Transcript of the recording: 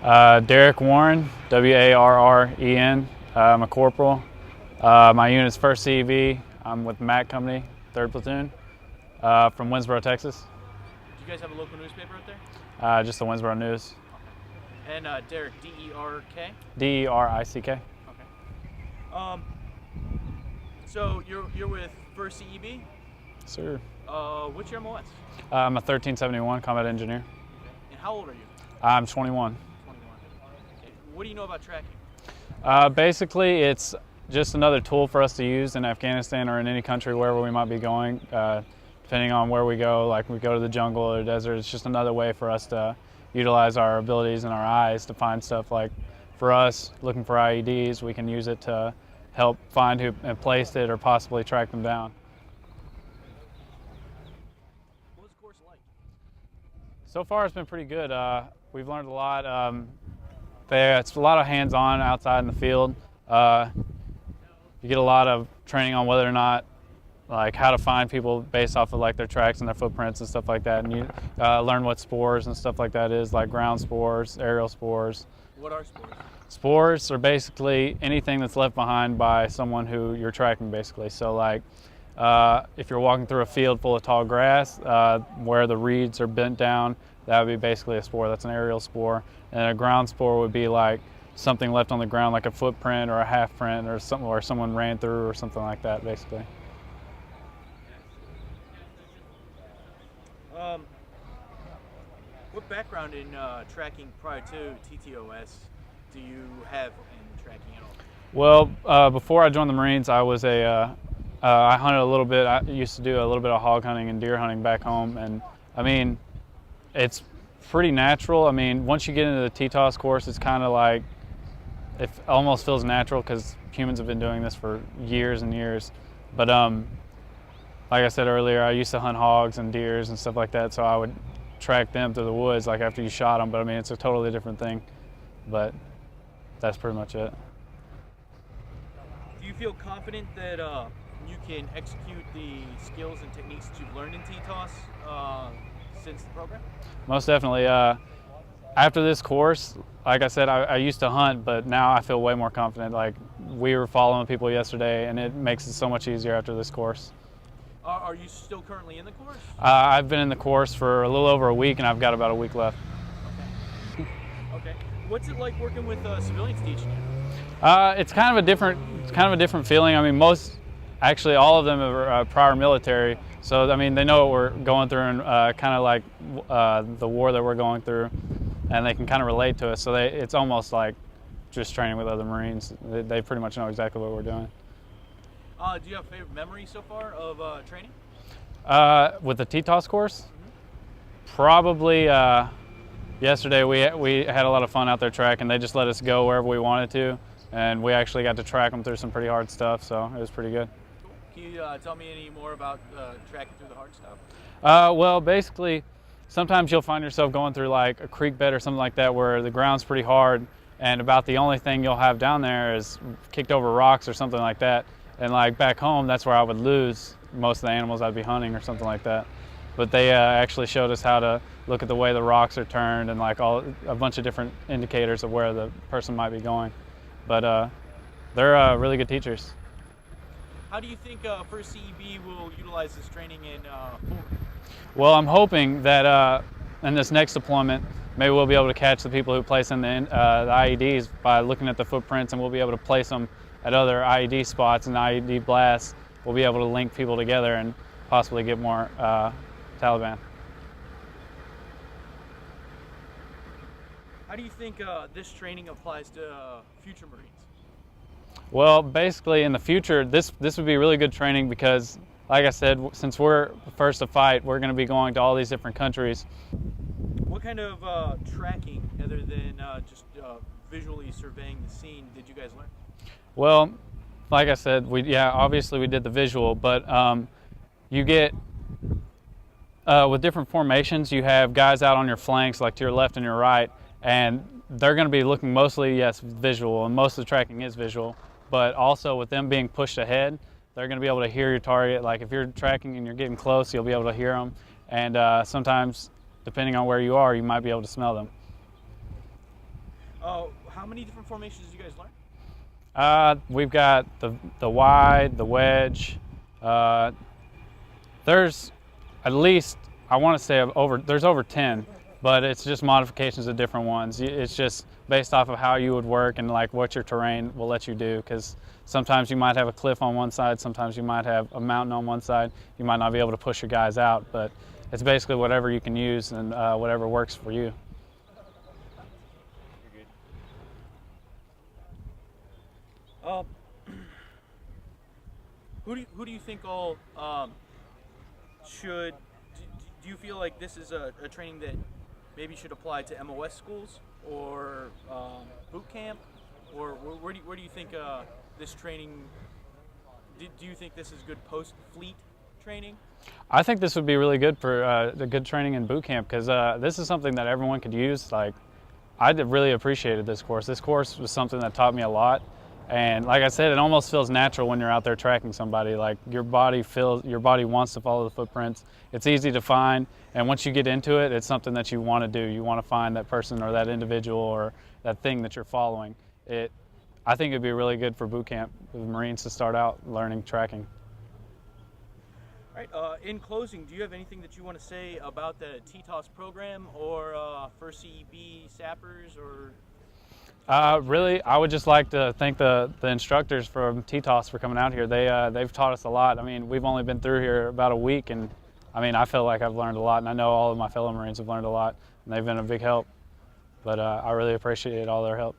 Derick Warren, W-A-R-R-E-N. I'm a corporal. My unit's 1st CEV. I'm with the MAC Company, 3rd Platoon, from Winsboro, Texas. Do you guys have a local newspaper out there? Just the Winsboro News. Okay. And Derick, D-E-R-K? D-E-R-I-C-K. Okay. So you're with 1st CEB? Sir. What's your MOS? I'm a 1371 Combat Engineer. Okay. And how old are you? I'm 21. 21. Okay. What do you know about tracking? Basically, it's just another tool for us to use in Afghanistan or in any country wherever we might be going. Depending on where we go, like we go to the jungle or the desert, it's just another way for us to utilize our abilities and our eyes to find stuff. Like for us, looking for IEDs, we can use it to help find who placed it or possibly track them down. What was the course like? So far, it's been pretty good. We've learned a lot. It's a lot of hands-on outside in the field. You get a lot of training on whether or not, like how to find people based off of like their tracks and their footprints and stuff like that. And you learn what spores and stuff like that is, like ground spores, aerial spores. What are spores? Spores are basically anything that's left behind by someone who you're tracking, basically. So like if you're walking through a field full of tall grass where the reeds are bent down, that would be basically a spore. That's an aerial spore. And a ground spore would be like something left on the ground, like a footprint or a half print or something where someone ran through or something like that, basically. What background in tracking prior to TTOS do you have in tracking at all? Well, before I joined the Marines, I was I hunted a little bit. I used to do a little bit of hog hunting and deer hunting back home, and I mean, it's pretty natural. I mean, once you get into the TTOS course, it's kind of like, it almost feels natural because humans have been doing this for years and years. But like I said earlier, I used to hunt hogs and deers and stuff like that, so I would track them through the woods like after you shot them. But I mean, it's a totally different thing. But that's pretty much it. Do you feel confident that you can execute the skills and techniques that you've learned in TTOS since the program? Most definitely. After this course, like I said, I used to hunt, but now I feel way more confident. Like we were following people yesterday, and it makes it so much easier after this course. Are you still currently in the course? I've been in the course for a little over a week, and I've got about a week left. Okay. Okay. What's it like working with civilians teaching you? It's kind of a different feeling. I mean, actually all of them are prior military, so I mean they know what we're going through and kind of like the war that we're going through, and they can kind of relate to us. So it's almost like just training with other Marines. They pretty much know exactly what we're doing. Do you have a favorite memory so far of training? With the TTOS course? Mm-hmm. Probably yesterday we had a lot of fun out there tracking. They just let us go wherever we wanted to, and we actually got to track them through some pretty hard stuff, so it was pretty good. Cool. Can you tell me any more about tracking through the hard stuff? Well, basically, sometimes you'll find yourself going through like a creek bed or something like that where the ground's pretty hard, and about the only thing you'll have down there is kicked over rocks or something like that. And like back home, that's where I would lose most of the animals I'd be hunting or something like that. But they actually showed us how to look at the way the rocks are turned and like a bunch of different indicators of where the person might be going. But they're really good teachers. How do you think 1st CEB will utilize this training in forward? Well, I'm hoping that in this next deployment, maybe we'll be able to catch the people who place in the IEDs by looking at the footprints, and we'll be able to place them at other IED spots and IED blasts. We'll be able to link people together and possibly get more Taliban. How do you think this training applies to future Marines? Well, basically in the future, this would be really good training because, like I said, since we're first to fight, we're going to be going to all these different countries. What kind of tracking, other than just visually surveying the scene, did you guys learn? Well, like I said, obviously we did the visual, but you get, with different formations, you have guys out on your flanks, like to your left and your right, and they're going to be looking mostly, yes, visual, and most of the tracking is visual, but also with them being pushed ahead, they're going to be able to hear your target. Like if you're tracking and you're getting close, you'll be able to hear them, and sometimes, depending on where you are, you might be able to smell them. How many different formations did you guys learn? We've got the wide, the wedge. There's at least, I want to say there's over 10, but it's just modifications of different ones. It's just based off of how you would work and like what your terrain will let you do, because sometimes you might have a cliff on one side, sometimes you might have a mountain on one side. You might not be able to push your guys out, but it's basically whatever you can use and whatever works for you. You're good. Who do you think all should? Do you feel like this is a training that maybe should apply to MOS schools or boot camp, or where do you think this training? Do you think this is good post-fleet training? I think this would be really good for the good training in boot camp, because this is something that everyone could use. Like, I really appreciated this course. This course was something that taught me a lot. And like I said, it almost feels natural when you're out there tracking somebody. Like your body wants to follow the footprints. It's easy to find, and once you get into it, it's something that you want to do. You want to find that person or that individual or that thing that you're following. I think it'd be really good for boot camp with Marines to start out learning tracking. All right. In closing, do you have anything that you want to say about the TTOS program or for CEB sappers or? Really, I would just like to thank the instructors from TTOS for coming out here. They've taught us a lot. I mean, we've only been through here about a week, and I mean, I feel like I've learned a lot, and I know all of my fellow Marines have learned a lot, and they've been a big help. But I really appreciate all their help.